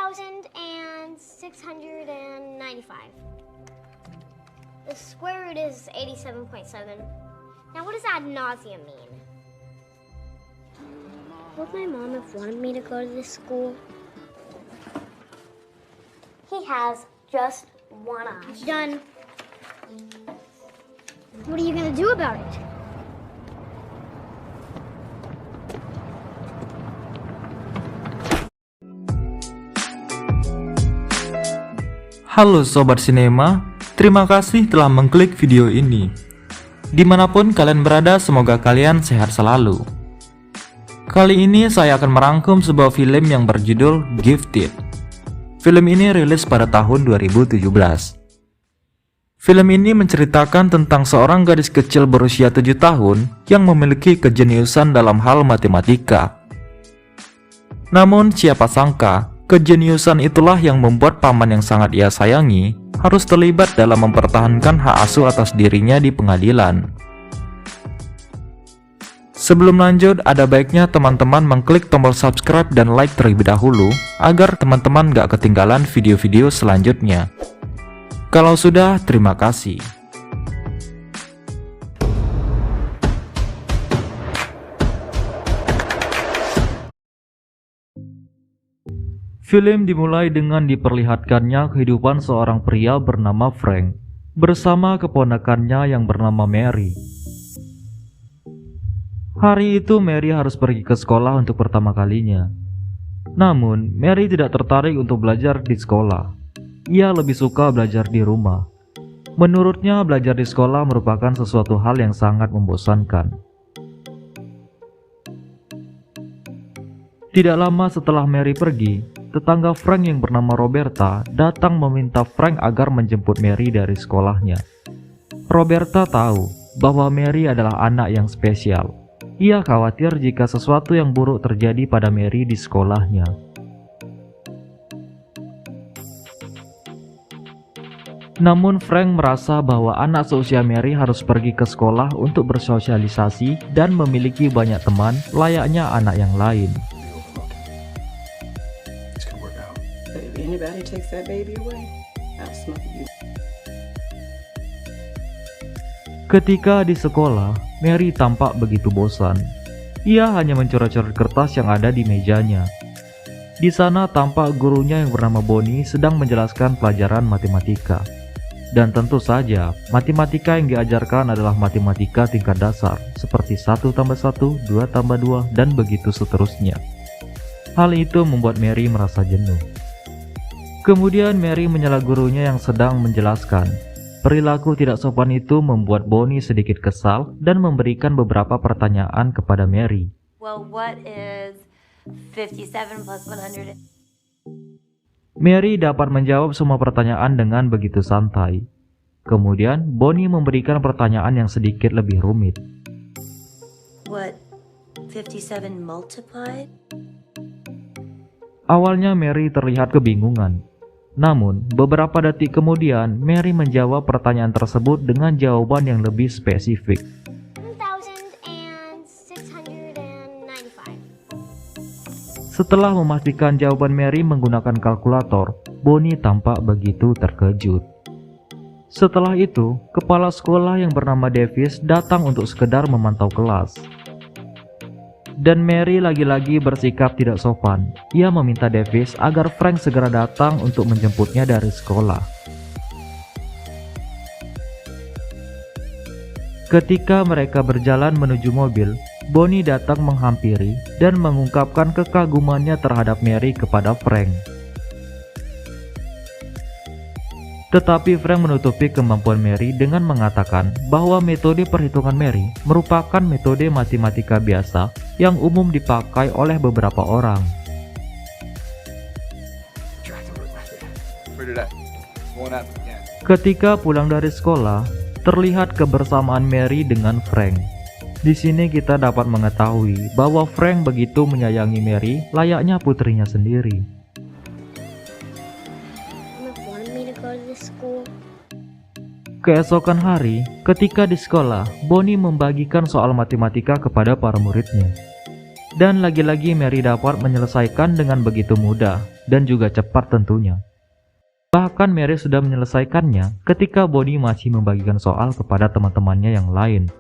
1,695. The square root is 87.7. Now what does ad nauseum mean? Would my mom have wanted me to go to this school? He has just one eye. Done. What are you gonna do about it? Halo Sobat Sinema, terima kasih telah mengklik video ini. Dimanapun kalian berada, semoga kalian sehat selalu. Kali ini saya akan merangkum sebuah film yang berjudul Gifted. Film ini rilis pada tahun 2017. Film ini menceritakan tentang seorang gadis kecil berusia 7 tahun yang memiliki kejeniusan dalam hal matematika. Namun siapa sangka, kejeniusan itulah yang membuat paman yang sangat ia sayangi harus terlibat dalam mempertahankan hak asuh atas dirinya di pengadilan. Sebelum lanjut, ada baiknya teman-teman mengklik tombol subscribe dan like terlebih dahulu agar teman-teman gak ketinggalan video-video selanjutnya. Kalau sudah, terima kasih. Film dimulai dengan diperlihatkannya kehidupan seorang pria bernama Frank bersama keponakannya yang bernama Mary. Hari itu Mary harus pergi ke sekolah untuk pertama kalinya. Namun, Mary tidak tertarik untuk belajar di sekolah. Ia lebih suka belajar di rumah. Menurutnya, belajar di sekolah merupakan sesuatu hal yang sangat membosankan. Tidak lama setelah Mary pergi, tetangga Frank yang bernama Roberta datang meminta Frank agar menjemput Mary dari sekolahnya. Roberta tahu bahwa Mary adalah anak yang spesial. Ia khawatir jika sesuatu yang buruk terjadi pada Mary di sekolahnya. Namun Frank merasa bahwa anak seusia Mary harus pergi ke sekolah untuk bersosialisasi dan memiliki banyak teman layaknya anak yang lain. Anybody takes that baby away, I'll smoke you. Ketika di sekolah, Mary tampak begitu bosan. Ia hanya mencoret-coret kertas yang ada di mejanya. Di sana tampak gurunya yang bernama Bonnie sedang menjelaskan pelajaran matematika. Dan tentu saja, matematika yang diajarkan adalah matematika tingkat dasar, seperti 1 tambah 1, 2 tambah 2, dan begitu seterusnya. Hal itu membuat Mary merasa jenuh. Kemudian Mary menyela gurunya yang sedang menjelaskan. Perilaku tidak sopan itu membuat Bonnie sedikit kesal dan memberikan beberapa pertanyaan kepada Mary. Well, what is 57 plus 100? Mary dapat menjawab semua pertanyaan dengan begitu santai. Kemudian Bonnie memberikan pertanyaan yang sedikit lebih rumit. What 57 multiplied? Awalnya Mary terlihat kebingungan. Namun, beberapa detik kemudian, Mary menjawab pertanyaan tersebut dengan jawaban yang lebih spesifik. 1,695. Setelah memastikan jawaban Mary menggunakan kalkulator, Bonnie tampak begitu terkejut. Setelah itu, kepala sekolah yang bernama Davis datang untuk sekedar memantau kelas. Dan Mary lagi-lagi bersikap tidak sopan. Ia meminta Davis agar Frank segera datang untuk menjemputnya dari sekolah. Ketika mereka berjalan menuju mobil, Bonnie datang menghampiri dan mengungkapkan kekagumannya terhadap Mary kepada Frank. Tetapi Frank menutupi kemampuan Mary dengan mengatakan bahwa metode perhitungan Mary merupakan metode matematika biasa yang umum dipakai oleh beberapa orang. Ketika pulang dari sekolah, terlihat kebersamaan Mary dengan Frank. Di sini kita dapat mengetahui bahwa Frank begitu menyayangi Mary layaknya putrinya sendiri. Keesokan hari, ketika di sekolah, Bonnie membagikan soal matematika kepada para muridnya. Dan lagi-lagi Mary dapat menyelesaikan dengan begitu mudah. dan juga cepat tentunya. Bahkan Mary sudah menyelesaikannya ketika Bonnie masih membagikan soal kepada teman-temannya yang lain.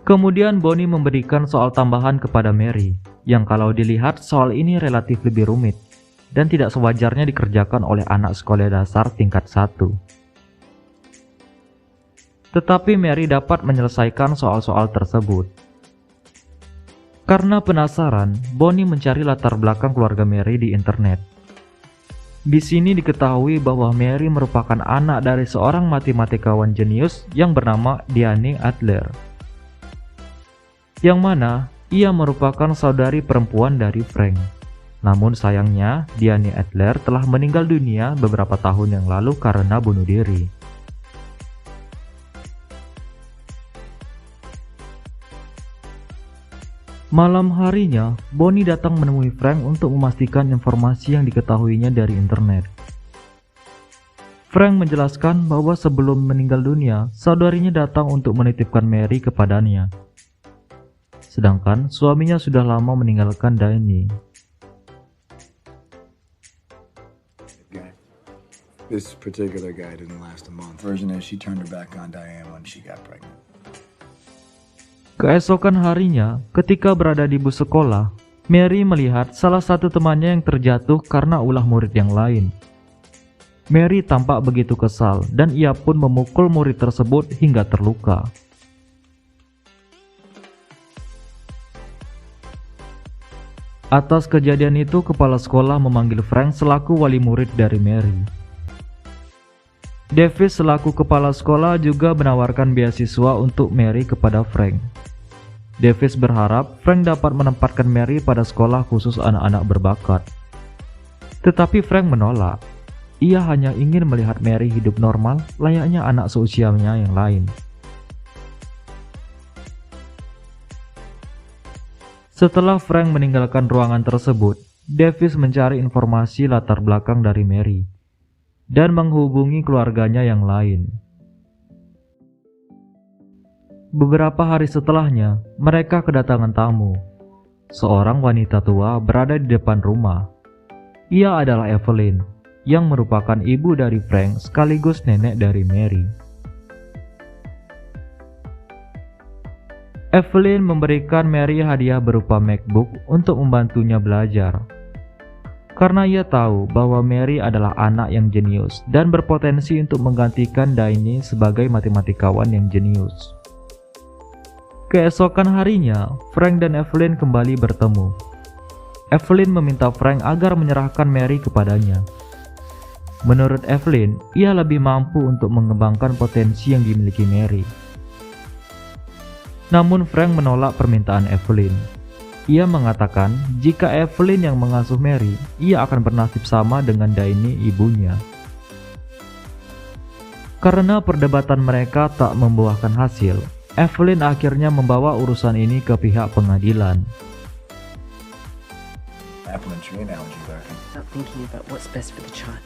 Kemudian Bonnie memberikan soal tambahan kepada Mary, yang kalau dilihat soal ini relatif lebih rumit dan tidak sewajarnya dikerjakan oleh anak sekolah dasar tingkat 1. Tetapi Mary dapat menyelesaikan soal-soal tersebut. Karena penasaran, Bonnie mencari latar belakang keluarga Mary di internet. Di sini diketahui bahwa Mary merupakan anak dari seorang matematikawan jenius yang bernama Diane Adler, yang mana ia merupakan saudari perempuan dari Frank. Namun sayangnya, Diane Adler telah meninggal dunia beberapa tahun yang lalu karena bunuh diri. Malam harinya, Bonnie datang menemui Frank untuk memastikan informasi yang diketahuinya dari internet. Frank menjelaskan bahwa sebelum meninggal dunia, saudarinya datang untuk menitipkan Mary kepadanya. Sedangkan suaminya sudah lama meninggalkan Diane. This particular guy didn't last a month. Version is she turned her back on Diane when she got pregnant. Keesokan harinya, ketika berada di bus sekolah, Mary melihat salah satu temannya yang terjatuh karena ulah murid yang lain. Mary tampak begitu kesal dan ia pun memukul murid tersebut hingga terluka. Atas kejadian itu, kepala sekolah memanggil Frank selaku wali murid dari Mary. Davis selaku kepala sekolah juga menawarkan beasiswa untuk Mary kepada Frank. Davis berharap Frank dapat menempatkan Mary pada sekolah khusus anak-anak berbakat. Tetapi Frank menolak. Ia hanya ingin melihat Mary hidup normal layaknya anak seusianya yang lain. Setelah Frank meninggalkan ruangan tersebut, Davis mencari informasi latar belakang dari Mary dan menghubungi keluarganya yang lain. Beberapa hari setelahnya, mereka kedatangan tamu. Seorang wanita tua berada di depan rumah. Ia adalah Evelyn, yang merupakan ibu dari Frank sekaligus nenek dari Mary. Evelyn memberikan Mary hadiah berupa MacBook untuk membantunya belajar. Karena ia tahu bahwa Mary adalah anak yang jenius dan berpotensi untuk menggantikan Diane sebagai matematikawan yang jenius. Keesokan harinya, Frank dan Evelyn kembali bertemu. Evelyn meminta Frank agar menyerahkan Mary kepadanya. Menurut Evelyn, ia lebih mampu untuk mengembangkan potensi yang dimiliki Mary. Namun Frank menolak permintaan Evelyn. Ia mengatakan jika Evelyn yang mengasuh Mary, ia akan bernasib sama dengan Diane ibunya. Karena perdebatan mereka tak membuahkan hasil, Evelyn akhirnya membawa urusan ini ke pihak pengadilan. Apple and tree analogy, Larkin. Not thinking about what's best for the child.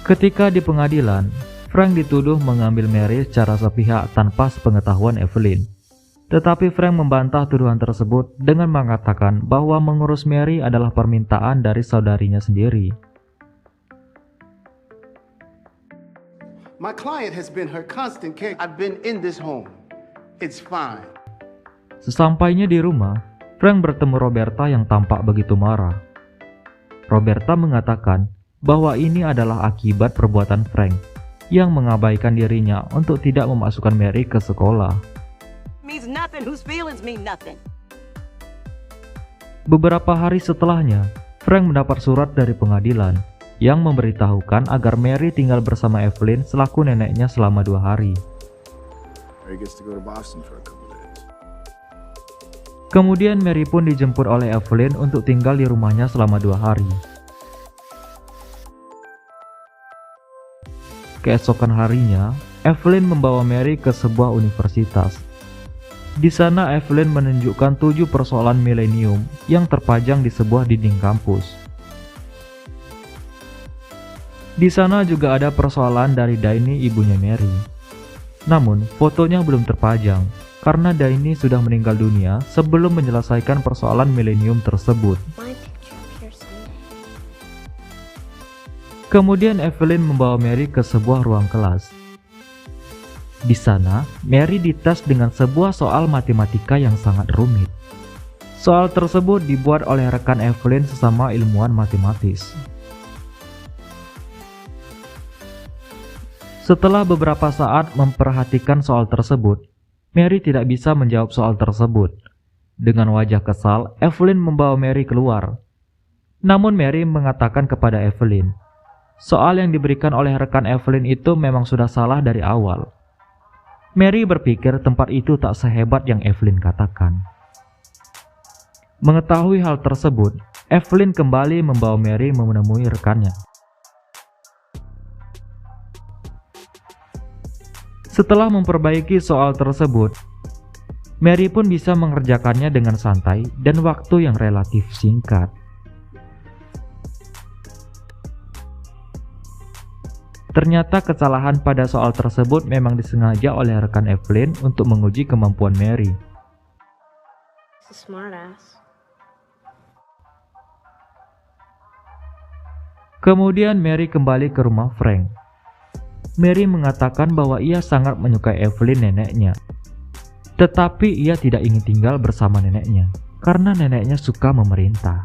Ketika di pengadilan, Frank dituduh mengambil Mary secara sepihak tanpa sepengetahuan Evelyn. Tetapi Frank membantah tuduhan tersebut dengan mengatakan bahwa mengurus Mary adalah permintaan dari saudarinya sendiri. My client has been her constant care. I've been in this home. It's fine. Sesampainya di rumah, Frank bertemu Roberta yang tampak begitu marah. Roberta mengatakan bahwa ini adalah akibat perbuatan Frank yang mengabaikan dirinya untuk tidak memasukkan Mary ke sekolah. Means nothing. Whose feelings mean nothing. Beberapa hari setelahnya, Frank mendapat surat dari pengadilan yang memberitahukan agar Mary tinggal bersama Evelyn selaku neneknya selama 2 hari. Mary gets to go to Boston for a couple days. Kemudian Mary pun dijemput oleh Evelyn untuk tinggal di rumahnya selama 2 hari. Keesokan harinya, Evelyn membawa Mary ke sebuah universitas. Di sana Evelyn menunjukkan 7 persoalan milenium yang terpajang di sebuah dinding kampus. Di sana juga ada persoalan dari Diane ibunya Mary. Namun fotonya belum terpajang karena Daini sudah meninggal dunia sebelum menyelesaikan persoalan milenium tersebut. My picture appears someday. Kemudian Evelyn membawa Mary ke sebuah ruang kelas. Di sana, Mary dites dengan sebuah soal matematika yang sangat rumit. Soal tersebut dibuat oleh rekan Evelyn sesama ilmuwan matematis. Setelah beberapa saat memperhatikan soal tersebut, Mary tidak bisa menjawab soal tersebut. Dengan wajah kesal, Evelyn membawa Mary keluar. Namun Mary mengatakan kepada Evelyn, soal yang diberikan oleh rekan Evelyn itu memang sudah salah dari awal. Mary berpikir tempat itu tak sehebat yang Evelyn katakan. Mengetahui hal tersebut, Evelyn kembali membawa Mary menemui rekannya. Setelah memperbaiki soal tersebut, Mary pun bisa mengerjakannya dengan santai dan waktu yang relatif singkat. Ternyata kesalahan pada soal tersebut memang disengaja oleh rekan Evelyn untuk menguji kemampuan Mary. Smartass. Kemudian Mary kembali ke rumah Frank. Mary mengatakan bahwa ia sangat menyukai Evelyn neneknya. Tetapi ia tidak ingin tinggal bersama neneknya, karena neneknya suka memerintah.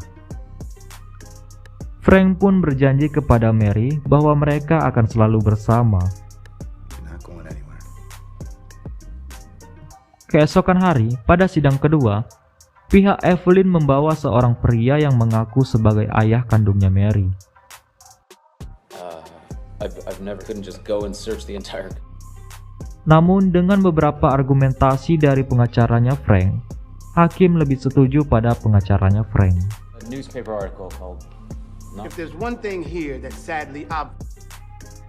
Frank pun berjanji kepada Mary bahwa mereka akan selalu bersama. You're not going anywhere. Keesokan hari, pada sidang kedua, pihak Evelyn membawa seorang pria yang mengaku sebagai ayah kandungnya Mary. I've never couldn't just go and search the entire. Namun dengan beberapa argumentasi dari pengacaranya Frank, hakim lebih setuju pada pengacaranya Frank. A newspaper article called. If there's one thing here that's sadly obvious.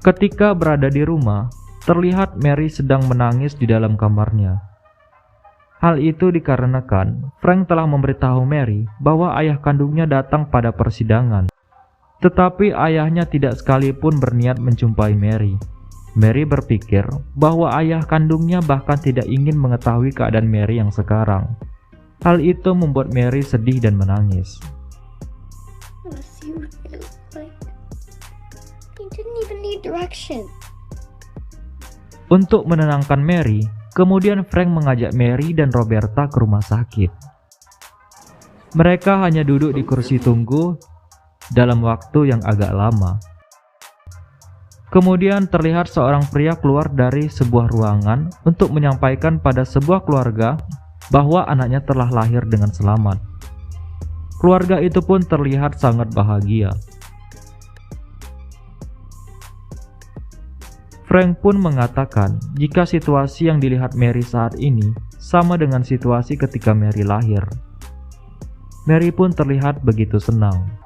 Ketika berada di rumah, terlihat Mary sedang menangis di dalam kamarnya. Hal itu dikarenakan Frank telah memberitahu Mary bahwa ayah kandungnya datang pada persidangan. Tetapi ayahnya tidak sekalipun berniat menjumpai Mary. Mary berpikir bahwa ayah kandungnya bahkan tidak ingin mengetahui keadaan Mary yang sekarang. Hal itu membuat Mary sedih dan menangis. What does you look like? You didn't even need direction. Untuk menenangkan Mary, kemudian Frank mengajak Mary dan Roberta ke rumah sakit. Mereka hanya duduk di kursi tunggu dalam waktu yang agak lama. Kemudian terlihat seorang pria keluar dari sebuah ruangan untuk menyampaikan pada sebuah keluarga bahwa anaknya telah lahir dengan selamat. Keluarga itu pun terlihat sangat bahagia. Frank pun mengatakan jika situasi yang dilihat Mary saat ini sama dengan situasi ketika Mary lahir. Mary pun terlihat begitu senang.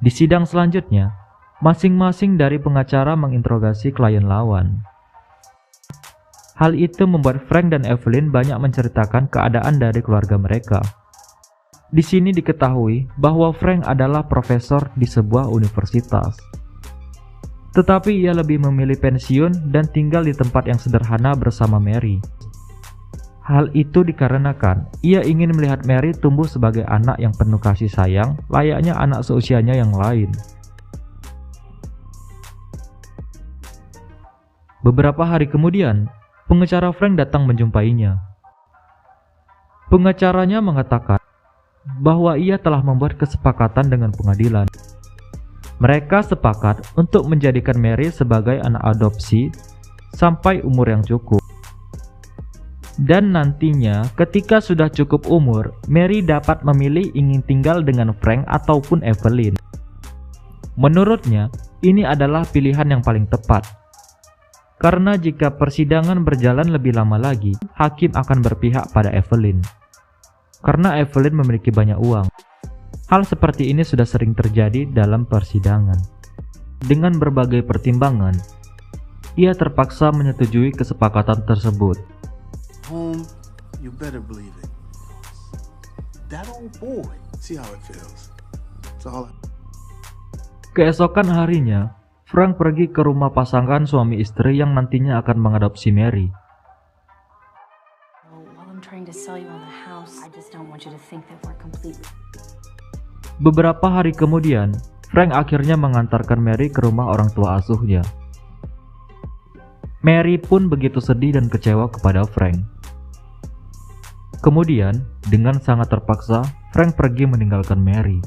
Di sidang selanjutnya, masing-masing dari pengacara menginterogasi klien lawan. Hal itu membuat Frank dan Evelyn banyak menceritakan keadaan dari keluarga mereka. Di sini diketahui bahwa Frank adalah profesor di sebuah universitas. Tetapi ia lebih memilih pensiun dan tinggal di tempat yang sederhana bersama Mary. Hal itu dikarenakan ia ingin melihat Mary tumbuh sebagai anak yang penuh kasih sayang, layaknya anak seusianya yang lain. Beberapa hari kemudian, pengacara Frank datang menjumpainya. Pengacaranya mengatakan bahwa ia telah membuat kesepakatan dengan pengadilan. Mereka sepakat untuk menjadikan Mary sebagai anak adopsi sampai umur yang cukup. Dan nantinya ketika sudah cukup umur, Mary dapat memilih ingin tinggal dengan Frank ataupun Evelyn. Menurutnya, ini adalah pilihan yang paling tepat. Karena jika persidangan berjalan lebih lama lagi, hakim akan berpihak pada Evelyn. Karena Evelyn memiliki banyak uang. Hal seperti ini sudah sering terjadi dalam persidangan. Dengan berbagai pertimbangan, ia terpaksa menyetujui kesepakatan tersebut. Home, you better believe it. That old boy. See how it feels. It's all. Keesokan harinya, Frank pergi ke rumah pasangan suami istri yang nantinya akan mengadopsi Mary. While I'm trying to sell you on the house, I just don't want you to think that we're completely... Beberapa hari kemudian, Frank akhirnya mengantarkan Mary ke rumah orang tua asuhnya. Mary pun begitu sedih dan kecewa kepada Frank. Kemudian, dengan sangat terpaksa, Frank pergi meninggalkan Mary.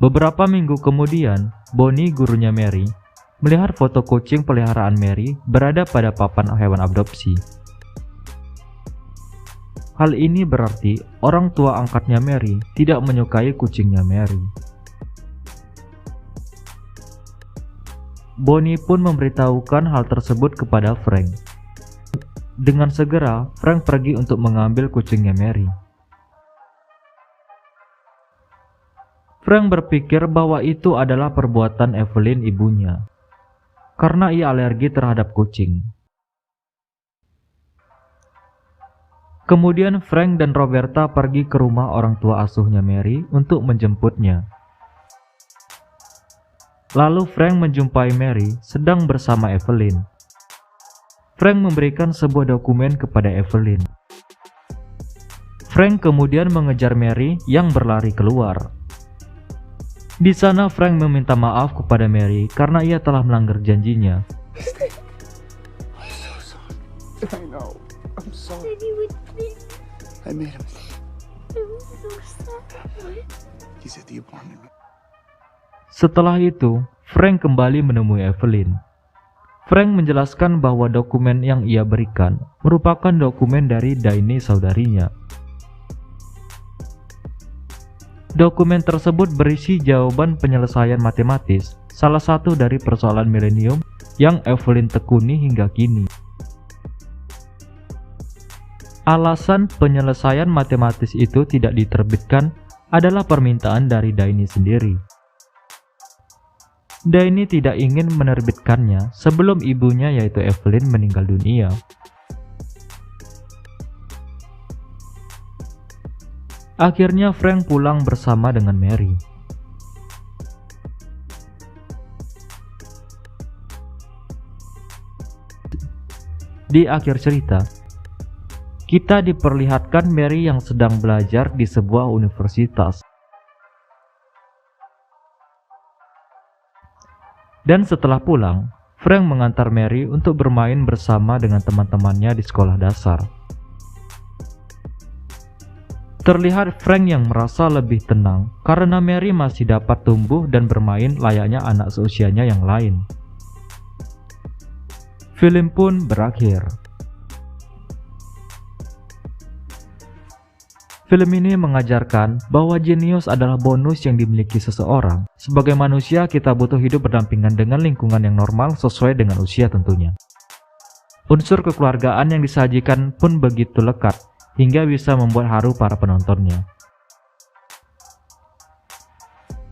Beberapa minggu kemudian, Bonnie, gurunya Mary, melihat foto kucing peliharaan Mary berada pada papan hewan adopsi. Hal ini berarti orang tua angkatnya Mary tidak menyukai kucingnya Mary. Bonnie pun memberitahukan hal tersebut kepada Frank. Dengan segera, Frank pergi untuk mengambil kucingnya Mary. Frank berpikir bahwa itu adalah perbuatan Evelyn, ibunya, karena ia alergi terhadap kucing. Kemudian Frank dan Roberta pergi ke rumah orang tua asuhnya Mary untuk menjemputnya. Lalu Frank menjumpai Mary sedang bersama Evelyn. Frank memberikan sebuah dokumen kepada Evelyn. Frank kemudian mengejar Mary yang berlari keluar. Di sana Frank meminta maaf kepada Mary karena ia telah melanggar janjinya. I know. I'm sorry. I made a mistake. He's at the apartment. Setelah itu, Frank kembali menemui Evelyn. Frank menjelaskan bahwa dokumen yang ia berikan merupakan dokumen dari Daini, saudarinya. Dokumen tersebut berisi jawaban penyelesaian matematis, salah satu dari persoalan milenium yang Evelyn tekuni hingga kini. Alasan penyelesaian matematis itu tidak diterbitkan adalah permintaan dari Daini sendiri. Daini tidak ingin menerbitkannya sebelum ibunya yaitu Evelyn meninggal dunia. Akhirnya Frank pulang bersama dengan Mary. Di akhir cerita, kita diperlihatkan Mary yang sedang belajar di sebuah universitas. Dan setelah pulang, Frank mengantar Mary untuk bermain bersama dengan teman-temannya di sekolah dasar. Terlihat Frank yang merasa lebih tenang karena Mary masih dapat tumbuh dan bermain layaknya anak seusianya yang lain. Film pun berakhir. Film ini mengajarkan bahwa jenius adalah bonus yang dimiliki seseorang. Sebagai manusia, kita butuh hidup berdampingan dengan lingkungan yang normal sesuai dengan usia tentunya. Unsur kekeluargaan yang disajikan pun begitu lekat, hingga bisa membuat haru para penontonnya.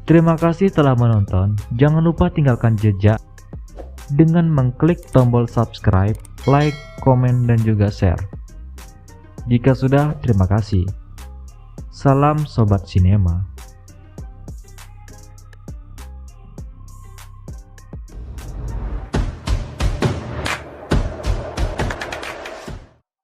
Terima kasih telah menonton. Jangan lupa tinggalkan jejak dengan mengklik tombol subscribe, like, komen, dan juga share. Jika sudah, terima kasih. Salam Sobat Sinema.